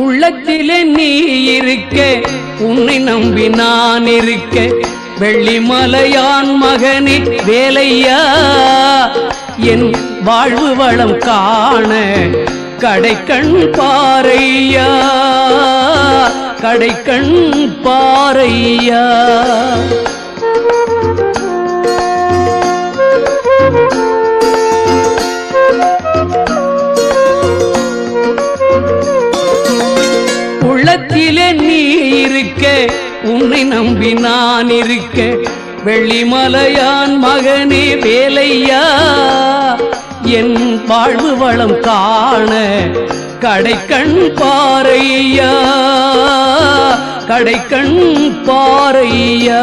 உள்ளத்திலே நீ இருக்க, உன்னை நம்பி நான் இருக்க, வெள்ளிமலையான் மகனே வேலையா, என் வாழ்வு வளம் காண கடைக்கண் பாரையா, கடைக்கண் பாரையா. உள்ளத்திலே நீ இருக்க, உன்னை நம்பி நான் இருக்க, வெள்ளிமலையான் மகனே வேலையா, என் வாழ்வு வளம் காண கடைக்கண் பாரையா, கடைக்கண் பாரையா.